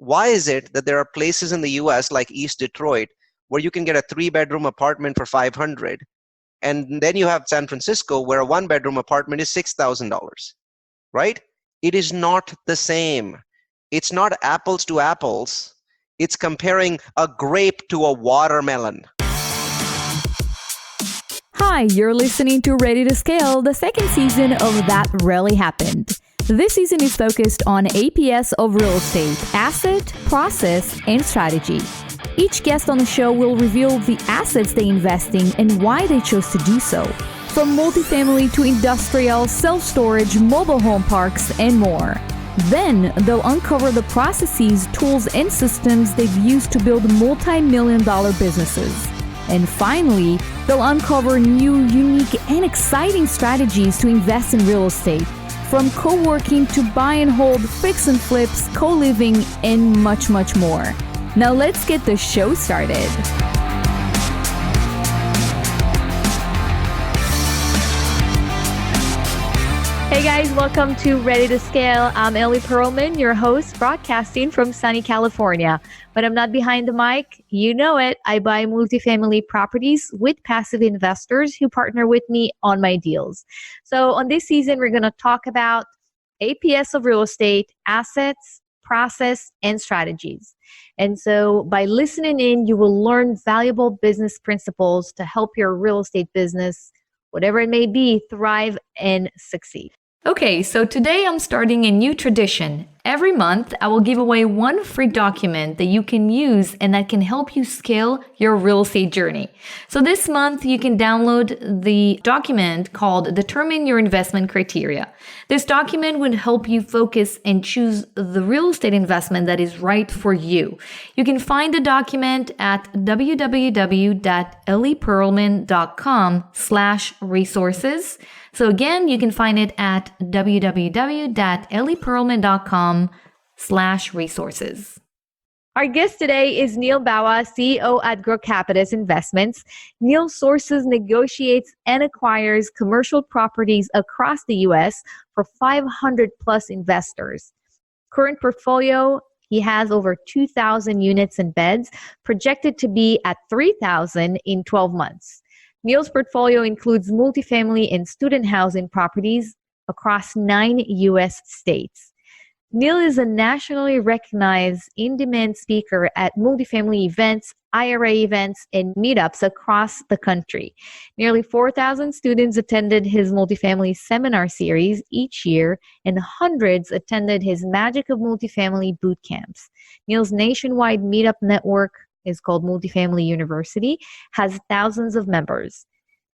Why is it that there are places in the US like East Detroit where you can get a 3-bedroom apartment for $500, and then you have San Francisco where a 1-bedroom apartment is $6,000, right? It is not the same. It's not apples to apples. It's comparing a grape to a watermelon. Hi, you're listening to Ready to Scale, the second season of That Really Happened. This season is focused on APS of real estate, asset, process, and strategy. Each guest on the show will reveal the assets they invest in and why they chose to do so. From multifamily to industrial, self-storage, mobile home parks, and more. Then, they'll uncover the processes, tools, and systems they've used to build multi-million-dollar businesses. And finally, they'll uncover new, unique, and exciting strategies to invest in real estate. From co-working to buy and hold, fix and flips, co-living, and much, much more. Now let's get the show started. Hey guys, welcome to Ready to Scale. I'm Neal Perelman, your host, broadcasting from sunny California. But I'm not behind the mic. You know it. I buy multifamily properties with passive investors who partner with me on my deals. So on this season, we're going to talk about APS of real estate, assets, process, and strategies. And so by listening in, you will learn valuable business principles to help your real estate business, whatever it may be, thrive and succeed. Okay, so today I'm starting a new tradition. Every month, I will give away one free document that you can use and that can help you scale your real estate journey. So this month, you can download the document called Determine Your Investment Criteria. This document would help you focus and choose the real estate investment that is right for you. You can find the document at www.nealperelman.com/resources. So again, you can find it at www.nealperelman.com/resources. Our guest today is Neal Bawa, CEO at Grocapitus Investments. Neal sources, negotiates, and acquires commercial properties across the U.S. for 500 plus investors. Current portfolio, he has over 2,000 units and beds, projected to be at 3,000 in 12 months. Neal's portfolio includes multifamily and student housing properties across 9 U.S. states. Neal is a nationally recognized in-demand speaker at multifamily events, IRA events, and meetups across the country. Nearly 4,000 students attended his multifamily seminar series each year, and hundreds attended his Magic of Multifamily boot camps. Neal's nationwide meetup network is called Multifamily University, has thousands of members.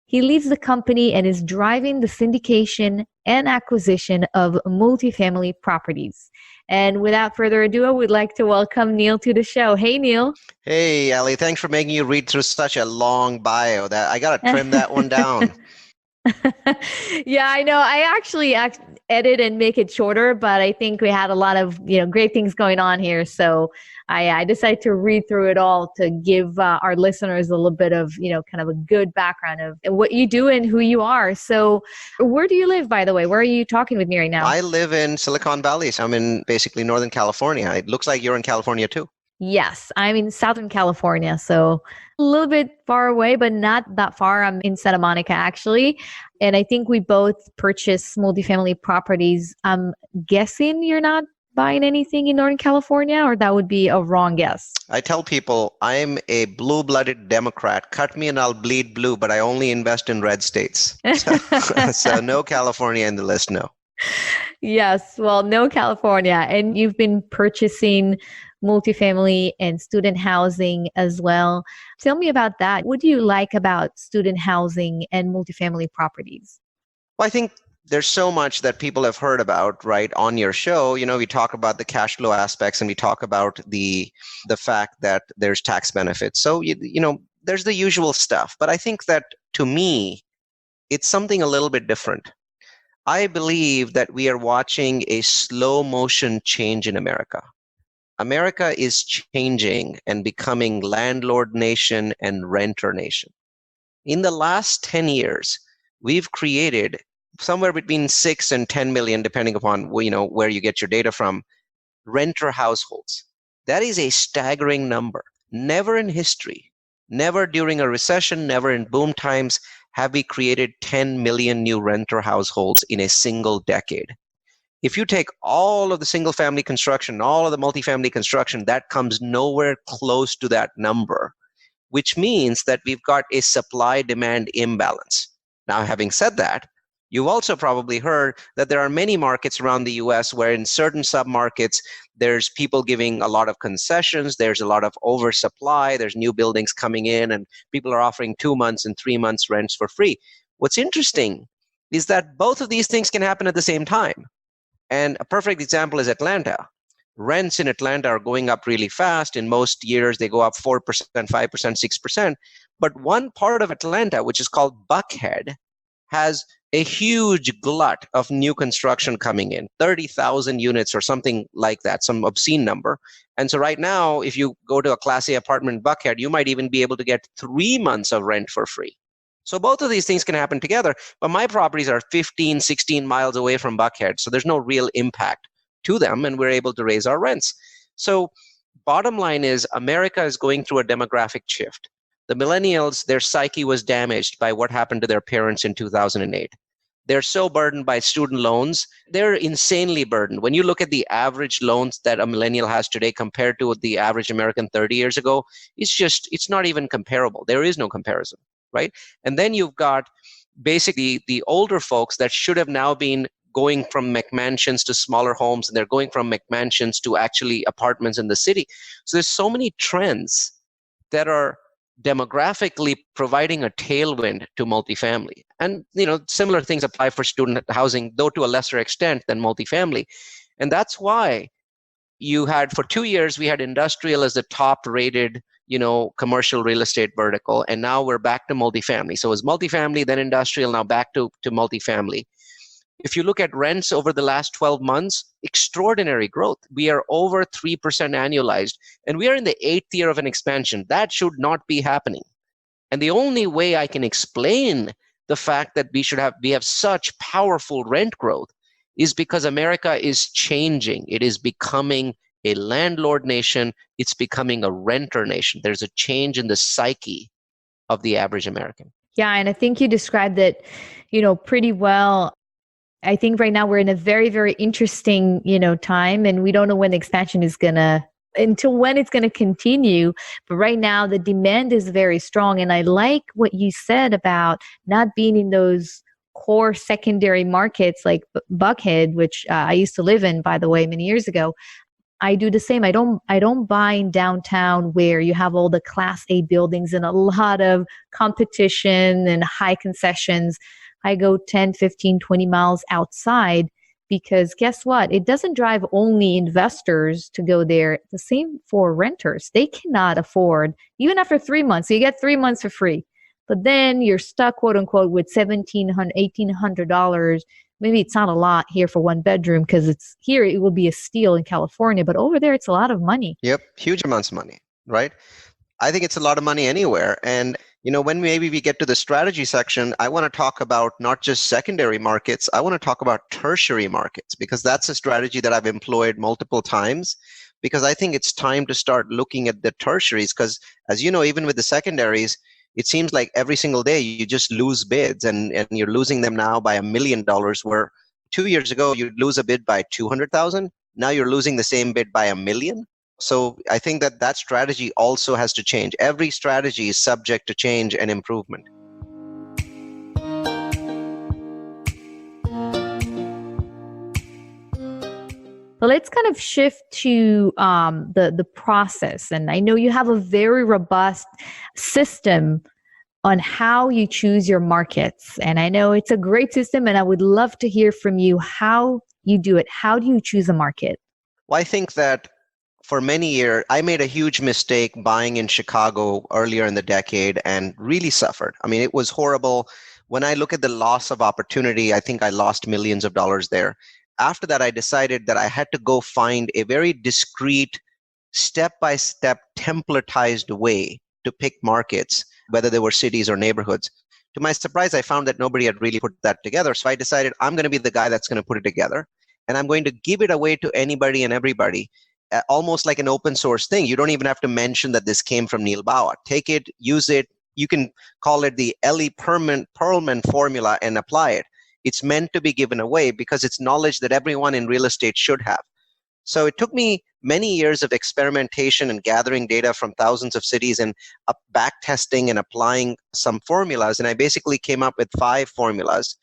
He leads the company and is driving the syndication and acquisition of multifamily properties. And without further ado, I would like to welcome Neal to the show. Hey, Neal. Hey, Ali, thanks for making you read through such a long bio. That I got to trim that one down. Yeah, I know. I actually edit and make it shorter, but I think we had a lot of great things going on here. So I decided to read through it all to give our listeners a little bit of kind of a good background of what you do and who you are. So where do you live, by the way? Where are you talking with me right now? I live in Silicon Valley. So I'm in basically Northern California. It looks like you're in California too. Yes, I'm in Southern California, so a little bit far away, but not that far. I'm in Santa Monica, actually. And I think we both purchase multifamily properties. I'm guessing you're not buying anything in Northern California, or that would be a wrong guess? I tell people I'm a blue-blooded Democrat. Cut me and I'll bleed blue, but I only invest in red states. So no California in the list, no. Yes, well, no California. And you've been purchasing multifamily and student housing as well. Tell me about that. What do you like about student housing and multifamily properties? Well, I think there's so much that people have heard about, right, on your show. We talk about the cash flow aspects and we talk about the fact that there's tax benefits. So, there's the usual stuff. But I think that to me, it's something a little bit different. I believe that we are watching a slow motion change in America. America is changing and becoming landlord nation and renter nation. In the last 10 years, we've created somewhere between 6 and 10 million, depending upon where you get your data from, renter households. That is a staggering number. Never in history, never during a recession, never in boom times have we created 10 million new renter households in a single decade. If you take all of the single family construction, all of the multifamily construction, that comes nowhere close to that number, which means that we've got a supply demand imbalance. Now, having said that, you've also probably heard that there are many markets around the US where in certain submarkets, there's people giving a lot of concessions, there's a lot of oversupply, there's new buildings coming in, and people are offering 2 months and 3 months rents for free. What's interesting is that both of these things can happen at the same time. And a perfect example is Atlanta. Rents in Atlanta are going up really fast. In most years, they go up 4%, 5%, 6%. But one part of Atlanta, which is called Buckhead, has a huge glut of new construction coming in, 30,000 units or something like that, some obscene number. And so right now, if you go to a Class A apartment in Buckhead, you might even be able to get 3 months of rent for free. So both of these things can happen together, but my properties are 15, 16 miles away from Buckhead, so there's no real impact to them, and we're able to raise our rents. So bottom line is America is going through a demographic shift. The millennials, their psyche was damaged by what happened to their parents in 2008. They're so burdened by student loans. They're insanely burdened. When you look at the average loans that a millennial has today compared to the average American 30 years ago, it's not even comparable. There is no comparison, right? And then you've got basically the older folks that should have now been going from McMansions to smaller homes, and they're going from McMansions to actually apartments in the city. So there's so many trends that are demographically providing a tailwind to multifamily. And similar things apply for student housing, though to a lesser extent than multifamily. And that's why for 2 years, we had industrial as the top rated commercial real estate vertical, and now we're back to multifamily. So it's multifamily, then industrial, now back to multifamily. If you look at rents over the last 12 months, extraordinary growth. We are over 3% annualized, and we are in the 8th year of an expansion. That should not be happening. And the only way I can explain the fact that we have such powerful rent growth is because America is changing. It is becoming a landlord nation. It's becoming a renter nation. There's a change in the psyche of the average American. Yeah, and I think you described it, pretty well. I think right now we're in a very, very interesting, time, and we don't know when the expansion is until when it's going to continue. But right now the demand is very strong. And I like what you said about not being in those core secondary markets like Buckhead, which I used to live in, by the way, many years ago. I do the same. I don't buy in downtown where you have all the Class A buildings and a lot of competition and high concessions. I go 10, 15, 20 miles outside because guess what? It doesn't drive only investors to go there. The same for renters. They cannot afford, even after 3 months, so you get 3 months for free. But then you're stuck, quote unquote, with $1,700, $1,800. Maybe it's not a lot here for one bedroom because it's here, it will be a steal in California, but over there, it's a lot of money. Yep, huge amounts of money, right? I think it's a lot of money anywhere. And when maybe we get to the strategy section, I want to talk about not just secondary markets, I want to talk about tertiary markets, because that's a strategy that I've employed multiple times, because I think it's time to start looking at the tertiaries, because as you know, even with the secondaries, it seems like every single day you just lose bids, and you're losing them now by $1 million, where 2 years ago you'd lose a bid by 200,000. Now you're losing the same bid by $1 million. So I think that strategy also has to change. Every strategy is subject to change and improvement. But let's kind of shift to the process. And I know you have a very robust system on how you choose your markets. And I know it's a great system, and I would love to hear from you how you do it. How do you choose a market? Well, I think that for many years, I made a huge mistake buying in Chicago earlier in the decade and really suffered. I mean, it was horrible. When I look at the loss of opportunity, I think I lost millions of dollars there. After that, I decided that I had to go find a very discrete, step-by-step, templatized way to pick markets, whether they were cities or neighborhoods. To my surprise, I found that nobody had really put that together. So I decided I'm going to be the guy that's going to put it together, and I'm going to give it away to anybody and everybody. almost like an open source thing. You don't even have to mention that this came from Neal Bawa. Take it, use it. You can call it the Lepermanent Perelman formula and apply it. It's meant to be given away because it's knowledge that everyone in real estate should have. So it took me many years of experimentation and gathering data from thousands of cities and back testing and applying some formulas. And I basically came up with 5 formulas,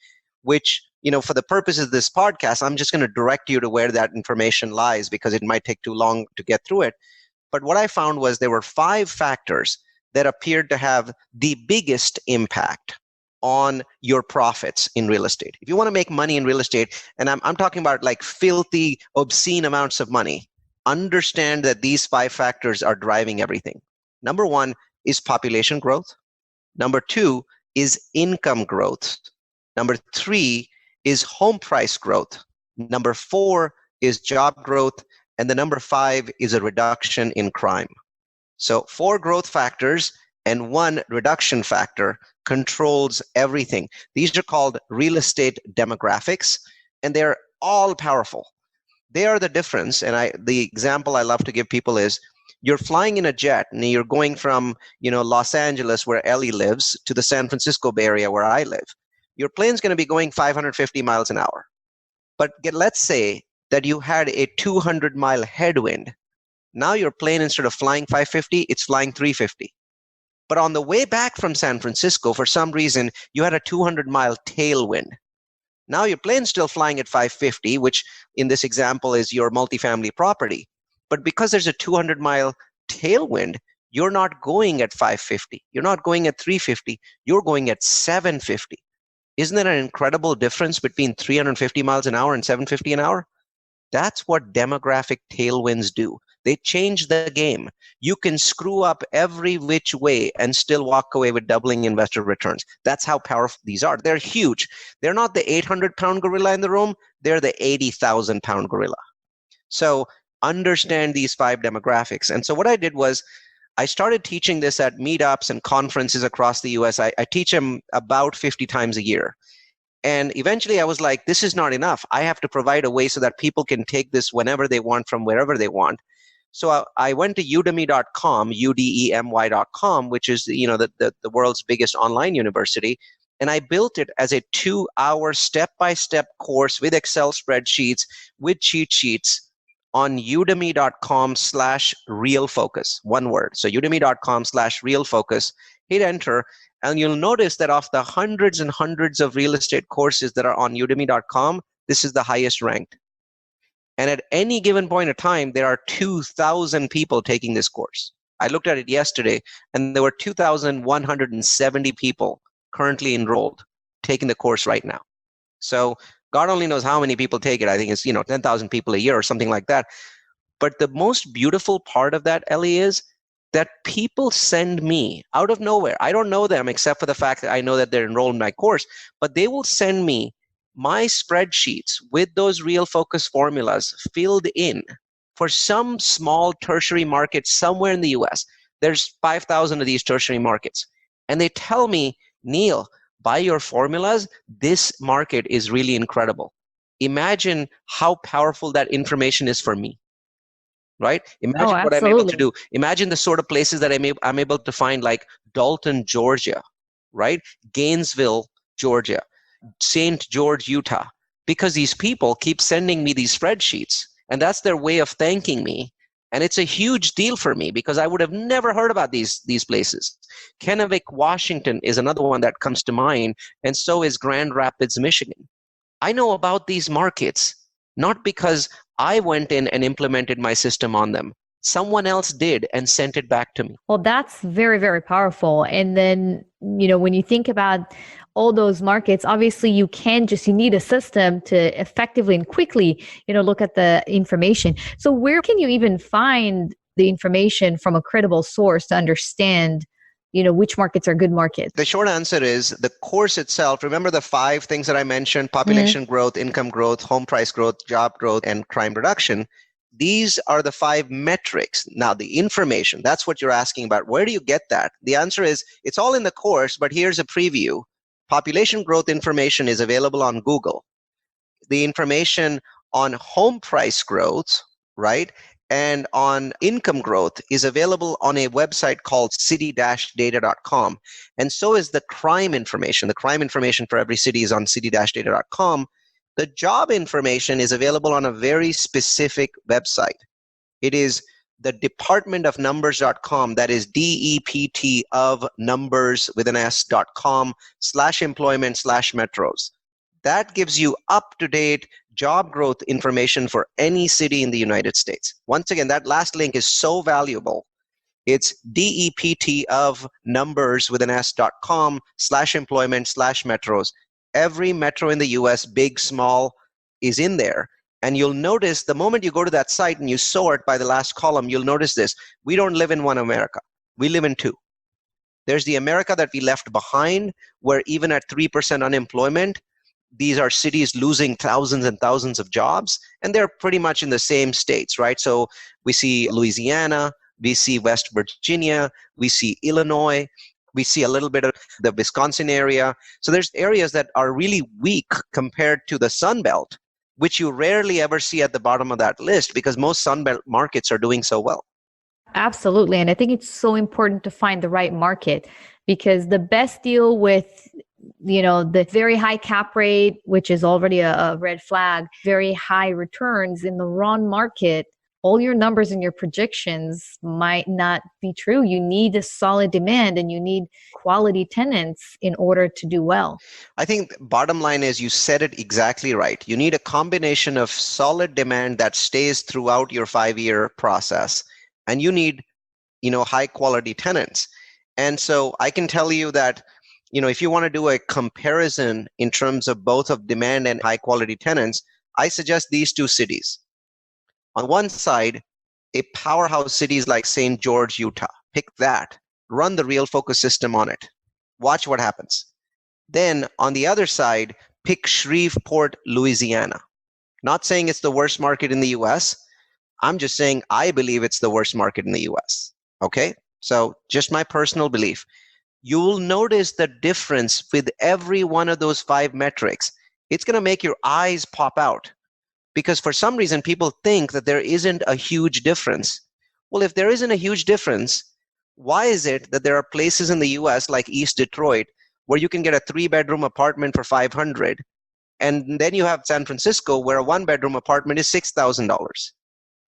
which, for the purposes of this podcast, I'm just going to direct you to where that information lies because it might take too long to get through it. But what I found was there were 5 factors that appeared to have the biggest impact on your profits in real estate. If you want to make money in real estate, and I'm talking about like filthy, obscene amounts of money, understand that these 5 factors are driving everything. Number 1 is population growth. Number 2 is income growth. Number 3 is home price growth. Number 4 is job growth. And the number 5 is a reduction in crime. So 4 growth factors and 1 reduction factor controls everything. These are called real estate demographics, and they're all powerful. They are the difference. And the example I love to give people is you're flying in a jet and you're going from, Los Angeles, where Ellie lives, to the San Francisco Bay Area where I live. Your plane's going to be going 550 miles an hour. But let's say that you had a 200-mile headwind. Now your plane, instead of flying 550, it's flying 350. But on the way back from San Francisco, for some reason, you had a 200-mile tailwind. Now your plane's still flying at 550, which in this example is your multifamily property. But because there's a 200-mile tailwind, you're not going at 550. You're not going at 350. You're going at 750. Isn't that an incredible difference between 350 miles an hour and 750 an hour? That's what demographic tailwinds do. They change the game. You can screw up every which way and still walk away with doubling investor returns. That's how powerful these are. They're huge. They're not the 800-pound gorilla in the room. They're the 80,000-pound gorilla. So understand these 5 demographics. And so what I did was I started teaching this at meetups and conferences across the US. I teach them about 50 times a year. And eventually I was like, this is not enough. I have to provide a way so that people can take this whenever they want from wherever they want. So I went to udemy.com, udemy.com, which is the world's biggest online university. And I built it as a 2-hour step-by-step course with Excel spreadsheets, with cheat sheets on udemy.com/realfocus, one word. So udemy.com/realfocus, hit enter. And you'll notice that of the hundreds and hundreds of real estate courses that are on udemy.com, this is the highest ranked. And at any given point of time, there are 2,000 people taking this course. I looked at it yesterday, and there were 2,170 people currently enrolled taking the course right now. So God only knows how many people take it. I think it's 10,000 people a year or something like that. But the most beautiful part of that, Ellie, is that people send me out of nowhere. I don't know them except for the fact that I know that they're enrolled in my course, but they will send me my spreadsheets with those real focus formulas filled in for some small tertiary market somewhere in the US. There's 5,000 of these tertiary markets. And they tell me, Neal, by your formulas, this market is really incredible. Imagine how powerful that information is for me. Right? Imagine what I'm able to do. Imagine the sort of places that I'm able to find, like Dalton, Georgia, right? Gainesville, Georgia, St. George, Utah, because these people keep sending me these spreadsheets, and that's their way of thanking me. And it's a huge deal for me because I would have never heard about these places. Kennewick, Washington is another one that comes to mind, and so is Grand Rapids, Michigan. I know about these markets not because I went in and implemented my system on them. Someone else did and sent it back to me. Well, that's very, very powerful. And then, when you think about all those markets, obviously you need a system to effectively and quickly, look at the information. So where can you even find the information from a credible source to understand which markets are good markets? The short answer is the course itself. Remember the 5 things that I mentioned: population growth, income growth, home price growth, job growth, and crime reduction. These are the 5 metrics. Now, the information, that's what you're asking about. Where do you get that? The answer is it's all in the course, but here's a preview. Population growth information is available on Google. The information on home price growth, right, and on income growth is available on a website called city-data.com. And so is the crime information. The crime information for every city is on city-data.com. The job information is available on a very specific website. It is the departmentofnumbers.com, that is DEPT of numbers with an S.com/employment/metros. That gives you up-to-date job growth information for any city in the United States. Once again, that last link is so valuable. It's DEPT of numbers with an S.com/employment/metros. Every metro in the US, big, small, is in there. And you'll notice the moment you go to that site and you sort by the last column, you'll notice this. We don't live in one America. We live in two. There's the America that we left behind, where even at 3% unemployment, these are cities losing thousands and thousands of jobs, and they're pretty much in the same states, right? So we see Louisiana, we see West Virginia, we see Illinois, we see a little bit of the Wisconsin area. So there's areas that are really weak compared to the Sun Belt, which you rarely ever see at the bottom of that list because most Sun Belt markets are doing so well. Absolutely. And I think it's so important to find the right market, because the best deal with the very high cap rate, which is already a red flag, very high returns in the wrong market, all your numbers and your projections might not be true. You need a solid demand and you need quality tenants in order to do well. I think bottom line is you said it exactly right. You need a combination of solid demand that stays throughout your 5-year process, and you need, high quality tenants. And so I can tell you that, if you want to do a comparison in terms of both of demand and high quality tenants, I suggest these two cities. On one side, a powerhouse cities like St. George, Utah. Pick that. Run the Real Focus system on it. Watch what happens. Then on the other side, pick Shreveport, Louisiana. Not saying it's the worst market in the US. I'm just saying I believe it's the worst market in the US. Okay? So just my personal belief. You'll notice the difference with every one of those 5 metrics. It's going to make your eyes pop out. Because for some reason, people think that there isn't a huge difference. Well, if there isn't a huge difference, why is it that there are places in the US like East Detroit where you can get a 3-bedroom apartment for $500, and then you have San Francisco where a 1-bedroom apartment is $6,000,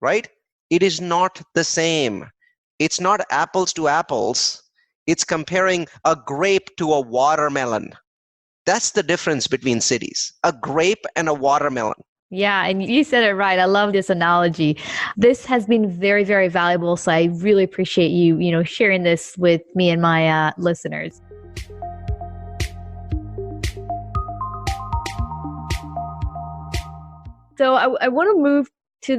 right? It is not the same. It's not apples to apples. It's comparing a grape to a watermelon. That's the difference between cities, a grape and a watermelon. Yeah, and you said it right. I love this analogy. This has been very, very valuable. So I really appreciate you, sharing this with me and my listeners. So I want to move to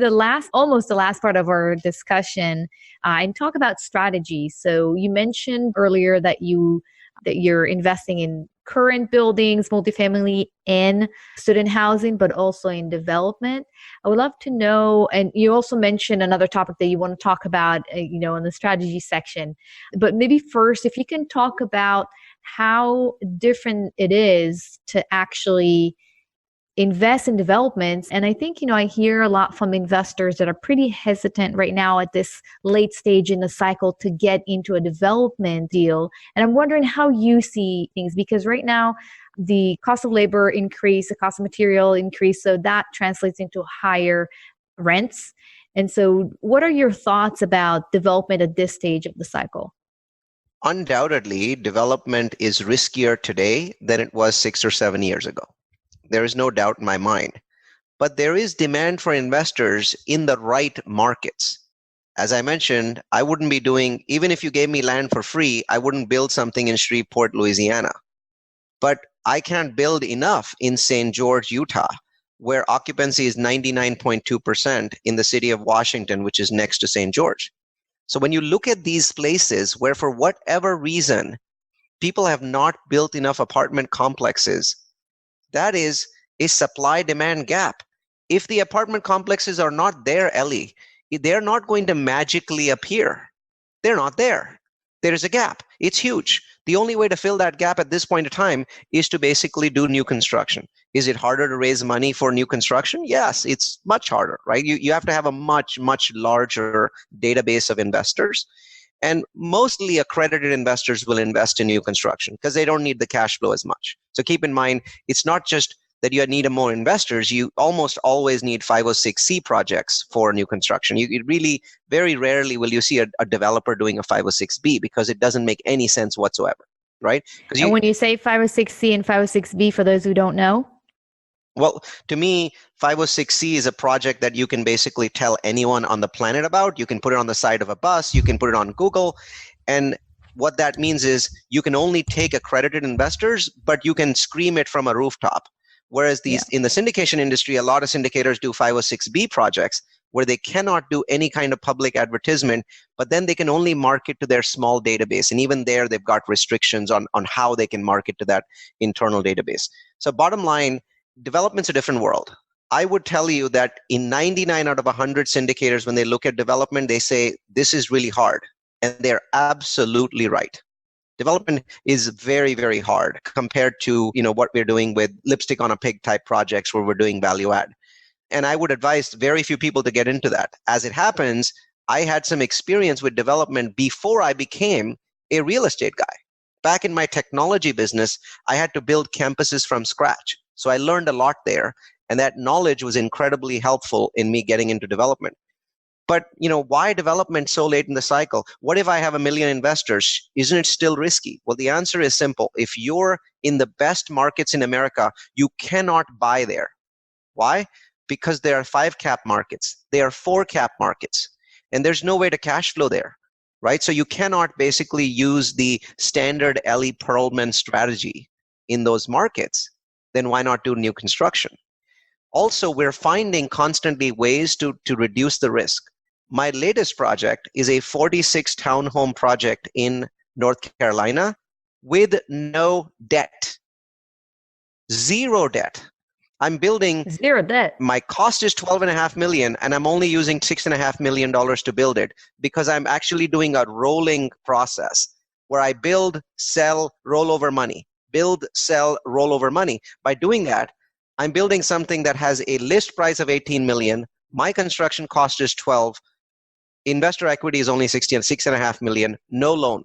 almost the last part of our discussion and talk about strategy. So you mentioned earlier that you're investing in current buildings, multifamily, and student housing, but also in development. I would love to know, and you also mentioned another topic that you want to talk about, in the strategy section. But maybe first, if you can talk about how different it is to actually invest in developments. And I think, I hear a lot from investors that are pretty hesitant right now at this late stage in the cycle to get into a development deal. And I'm wondering how you see things, because right now the cost of labor increase, the cost of material increase, so that translates into higher rents. And so what are your thoughts about development at this stage of the cycle? Undoubtedly, development is riskier today than it was 6 or 7 years ago. There is no doubt in my mind. But there is demand for investors in the right markets. As I mentioned, I wouldn't be doing, even if you gave me land for free, I wouldn't build something in Shreveport, Louisiana. But I can't build enough in St. George, Utah, where occupancy is 99.2% in the city of Washington, which is next to St. George. So when you look at these places where for whatever reason, people have not built enough apartment complexes, that is a supply-demand gap. If the apartment complexes are not there, Ellie, they're not going to magically appear. They're not there. There is a gap. It's huge. The only way to fill that gap at this point in time is to basically do new construction. Is it harder to raise money for new construction? Yes, it's much harder, right? You have to have a much, much larger database of investors. And mostly accredited investors will invest in new construction because they don't need the cash flow as much. So keep in mind, it's not just that you need more investors. You almost always need 506C projects for new construction. You really, very rarely will you see a developer doing a 506B because it doesn't make any sense whatsoever, right? And when you say 506C and 506B, for those who don't know? Well, to me, 506C is a project that you can basically tell anyone on the planet about. You can put it on the side of a bus. You can put it on Google. And what that means is you can only take accredited investors, but you can scream it from a rooftop. Whereas in the syndication industry, a lot of syndicators do 506B projects where they cannot do any kind of public advertisement, but then they can only market to their small database. And even there, they've got restrictions on how they can market to that internal database. So bottom line, development's a different world. I would tell you that in 99 out of 100 syndicators, when they look at development, they say, this is really hard. And they're absolutely right. Development is very, very hard compared to what we're doing with lipstick on a pig type projects where we're doing value add. And I would advise very few people to get into that. As it happens, I had some experience with development before I became a real estate guy. Back in my technology business, I had to build campuses from scratch. So I learned a lot there. And that knowledge was incredibly helpful in me getting into development. But why development so late in the cycle? What if I have 1 million investors? Isn't it still risky? Well, the answer is simple. If you're in the best markets in America, you cannot buy there. Why? Because there are 5 cap markets. There are 4 cap markets. And there's no way to cash flow there, right? So you cannot basically use the standard Perelman strategy in those markets. Then why not do new construction? Also, we're finding constantly ways to reduce the risk. My latest project is a 46 townhome project in North Carolina with no debt. Zero debt. I'm building zero debt. My cost is $12.5 million, and I'm only using $6.5 million to build it because I'm actually doing a rolling process where I build, sell, roll over money. Build, sell, roll over money. By doing that, I'm building something that has a list price of $18 million. My construction cost is $12. Investor equity is only $6.5 million. No loan.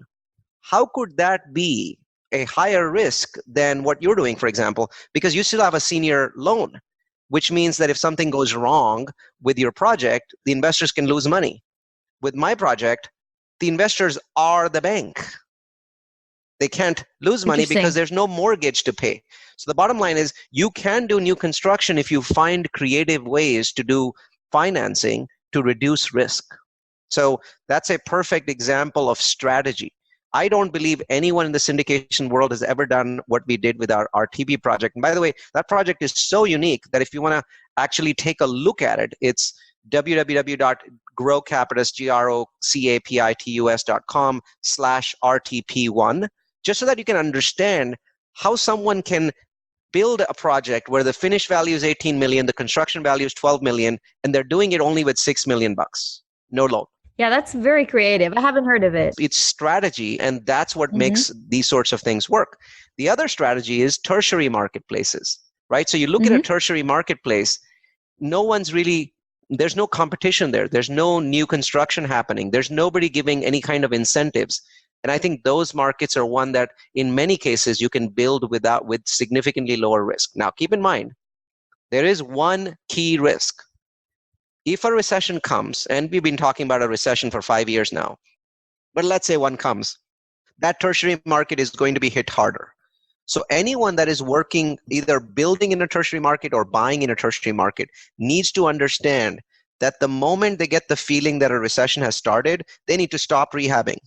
How could that be a higher risk than what you're doing, for example? Because you still have a senior loan, which means that if something goes wrong with your project, the investors can lose money. With my project, the investors are the bank. They can't lose money because there's no mortgage to pay. So the bottom line is you can do new construction if you find creative ways to do financing to reduce risk. So that's a perfect example of strategy. I don't believe anyone in the syndication world has ever done what we did with our RTB project. And by the way, that project is so unique that if you want to actually take a look at it, it's www.grocapitus.com/RTP1, just so that you can understand how someone can build a project where the finished value is 18 million, the construction value is 12 million, and they're doing it only with $6 million. No loan. Yeah, that's very creative. I haven't heard of it. It's strategy, and that's what makes these sorts of things work. The other strategy is tertiary marketplaces, right? So you look at a tertiary marketplace, there's no competition there. There's no new construction happening. There's nobody giving any kind of incentives. And I think those markets are one that in many cases you can build with significantly lower risk. Now, keep in mind, there is one key risk. If a recession comes, and we've been talking about a recession for 5 years now, but let's say one comes, that tertiary market is going to be hit harder. So anyone that is working, either building in a tertiary market or buying in a tertiary market, needs to understand that the moment they get the feeling that a recession has started, they need to stop rehabbing.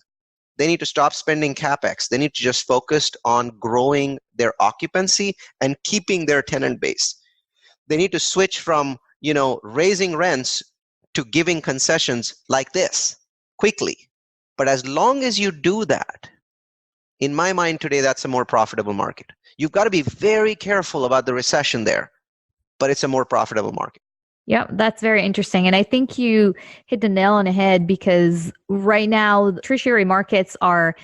They need to stop spending CapEx. They need to just focus on growing their occupancy and keeping their tenant base. They need to switch from raising rents to giving concessions like this quickly. But as long as you do that, in my mind today, that's a more profitable market. You've got to be very careful about the recession there, but it's a more profitable market. Yep, that's very interesting. And I think you hit the nail on the head because right now, tertiary markets are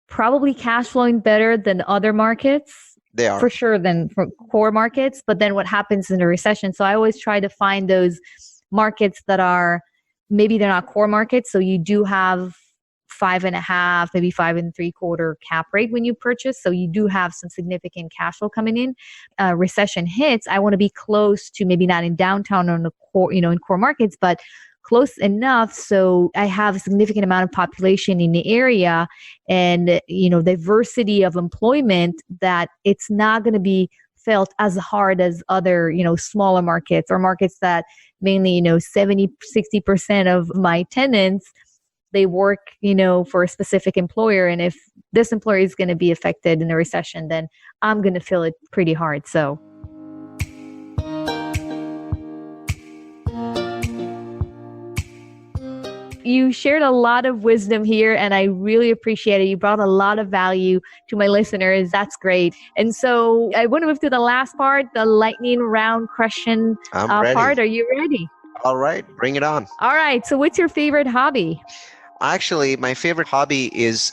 probably cash flowing better than other markets, They are. for sure, than for core markets. But then what happens in a recession? So I always try to find those markets that are maybe they're not core markets. So you do have 5.5, maybe 5.75 cap rate when you purchase. So you do have some significant cash flow coming in. Recession hits, I want to be close to maybe not in downtown or in the core, in core markets, but close enough so I have a significant amount of population in the area and diversity of employment that it's not going to be felt as hard as other smaller markets or markets that mainly 70-60% of my tenants, they work for a specific employer, and if this employer is going to be affected in a recession, then I'm going to feel it pretty hard. So you shared a lot of wisdom here, and I really appreciate it. You brought a lot of value to my listeners. That's great. And so I want to move to the last part, the lightning round question I'm ready. part. Are you ready? All right, bring it on. All right. So what's your favorite hobby? Actually, my favorite hobby is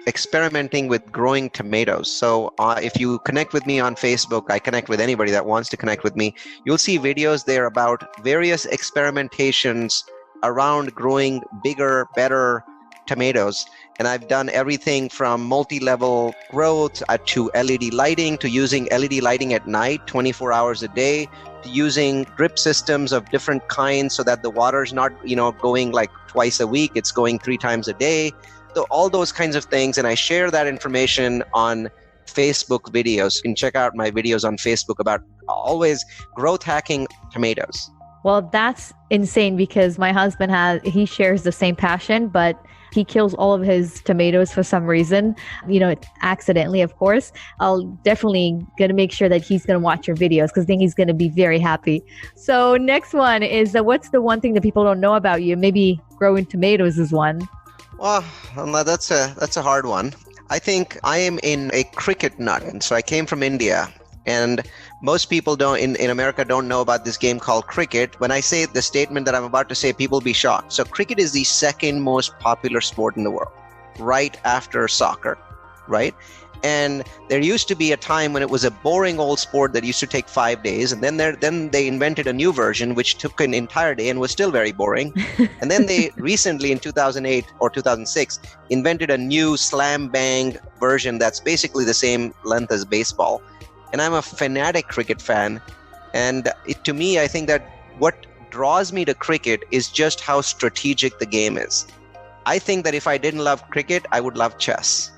experimenting with growing tomatoes. So if you connect with me on Facebook, I connect with anybody that wants to connect with me. You'll see videos there about various experimentations around growing bigger, better tomatoes. And I've done everything from multi-level growth to LED lighting, to using LED lighting at night, 24 hours a day, to using drip systems of different kinds so that the water's not, going like twice a week, it's going 3 times a day. So all those kinds of things. And I share that information on Facebook videos. You can check out my videos on Facebook about always growth hacking tomatoes. Well, that's insane because my husband he shares the same passion, but he kills all of his tomatoes for some reason, accidentally, of course. I'll definitely going to make sure that he's going to watch your videos because I think he's going to be very happy. So next one is what's the one thing that people don't know about you? Maybe growing tomatoes is one. Well, that's a hard one. I think I am in a cricket nut. And so I came from India, and most people in America don't know about this game called cricket. When I say the statement that I'm about to say, people will be shocked. So cricket is the second most popular sport in the world, right after soccer, right? And there used to be a time when it was a boring old sport that used to take 5 days. And then they invented a new version, which took an entire day and was still very boring. And then they recently in 2008 or 2006, invented a new slam bang version that's basically the same length as baseball. And I'm a fanatic cricket fan. And to me, I think that what draws me to cricket is just how strategic the game is. I think that if I didn't love cricket, I would love chess.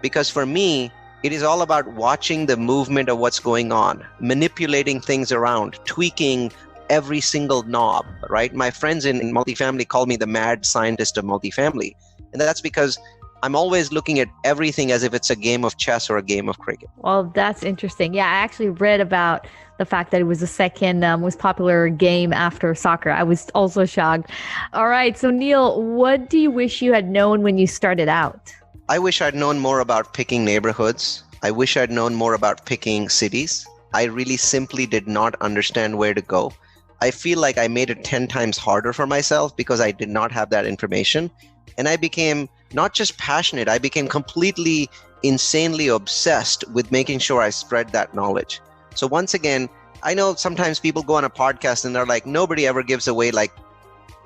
Because for me, it is all about watching the movement of what's going on, manipulating things around, tweaking every single knob, right? My friends in multifamily call me the mad scientist of multifamily. And that's because I'm always looking at everything as if it's a game of chess or a game of cricket. Well, that's interesting. Yeah, I actually read about the fact that it was the second most popular game after soccer. I was also shocked. All right. So Neal, what do you wish you had known when you started out? I wish I'd known more about picking neighborhoods. I wish I'd known more about picking cities. I really simply did not understand where to go. I feel like I made it 10 times harder for myself because I did not have that information. And I became not just passionate, I became completely insanely obsessed with making sure I spread that knowledge. So once again, I know sometimes people go on a podcast and they're like, nobody ever gives away like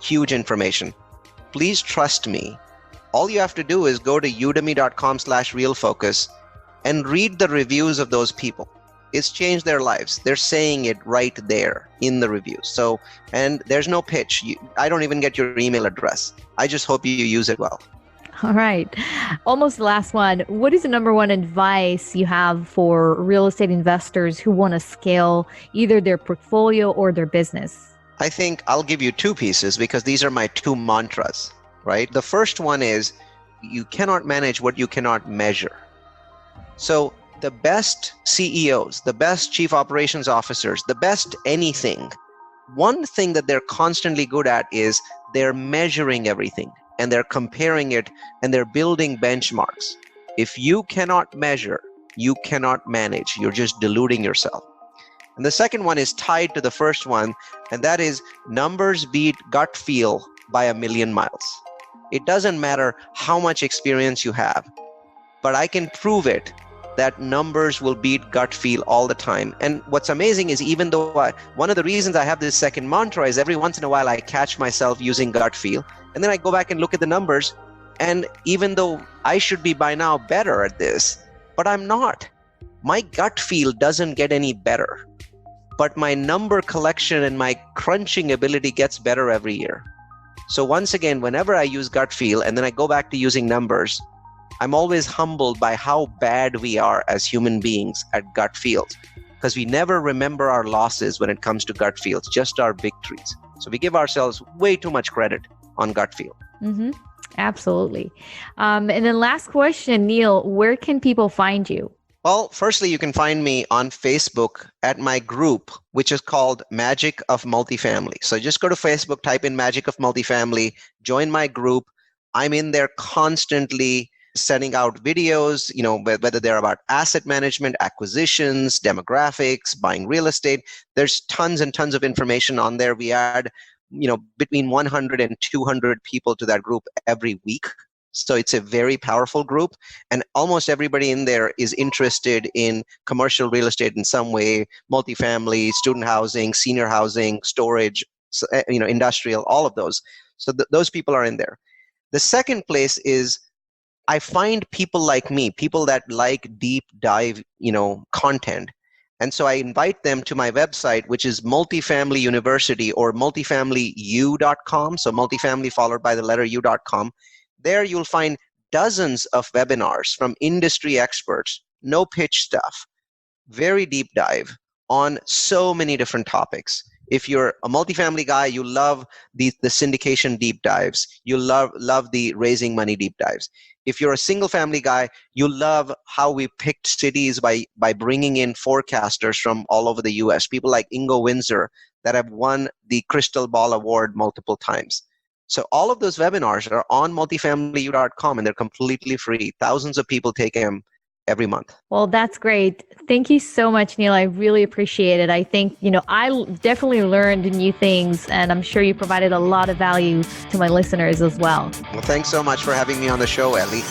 huge information. Please trust me. All you have to do is go to udemy.com/realfocus and read the reviews of those people. It's changed their lives. They're saying it right there in the reviews. So, and there's no pitch. I don't even get your email address. I just hope you use it well. All right. Almost the last one. What is the number one advice you have for real estate investors who want to scale either their portfolio or their business? I think I'll give you 2 pieces because these are my 2 mantras, right? The first one is you cannot manage what you cannot measure. So the best CEOs, the best chief operations officers, the best anything, one thing that they're constantly good at is they're measuring everything and they're comparing it and they're building benchmarks. If you cannot measure, you cannot manage. You're just deluding yourself. And the second one is tied to the first one, and that is numbers beat gut feel by 1,000,000 miles. It doesn't matter how much experience you have, but I can prove it that numbers will beat gut feel all the time. And what's amazing is even though one of the reasons I have this second mantra is every once in a while I catch myself using gut feel, and then I go back and look at the numbers, and even though I should be by now better at this, but I'm not. My gut feel doesn't get any better, but my number collection and my crunching ability gets better every year. So once again, whenever I use gut feel and then I go back to using numbers, I'm always humbled by how bad we are as human beings at gut feels, because we never remember our losses when it comes to gut feels, just our victories. So we give ourselves way too much credit on gut feel. Mm-hmm. Absolutely. And then last question, Neal, where can people find you? Well, firstly, you can find me on Facebook at my group, which is called Magic of Multifamily. So just go to Facebook, type in Magic of Multifamily, join my group. I'm in there constantly sending out videos, whether they're about asset management, acquisitions, demographics, buying real estate. There's tons and tons of information on there. We add, between 100 and 200 people to that group every week. So it's a very powerful group, and almost everybody in there is interested in commercial real estate in some way, multifamily, student housing, senior housing, storage, industrial, all of those. So those people are in there. The second place is I find people like me, people that like deep dive, content. And so I invite them to my website, which is Multifamily University or multifamilyu.com. So multifamily followed by the letter u.com. There you'll find dozens of webinars from industry experts, no pitch stuff, very deep dive on so many different topics. If you're a multifamily guy, you love the syndication deep dives. You love the raising money deep dives. If you're a single family guy, you love how we picked cities by bringing in forecasters from all over the US, people like Ingo Windsor that have won the Crystal Ball Award multiple times. So all of those webinars are on multifamilyu.com, and they're completely free. Thousands of people take them every month. Well, that's great. Thank you so much, Neal. I really appreciate it. I think, I definitely learned new things, and I'm sure you provided a lot of value to my listeners as well. Well, thanks so much for having me on the show, Ellie.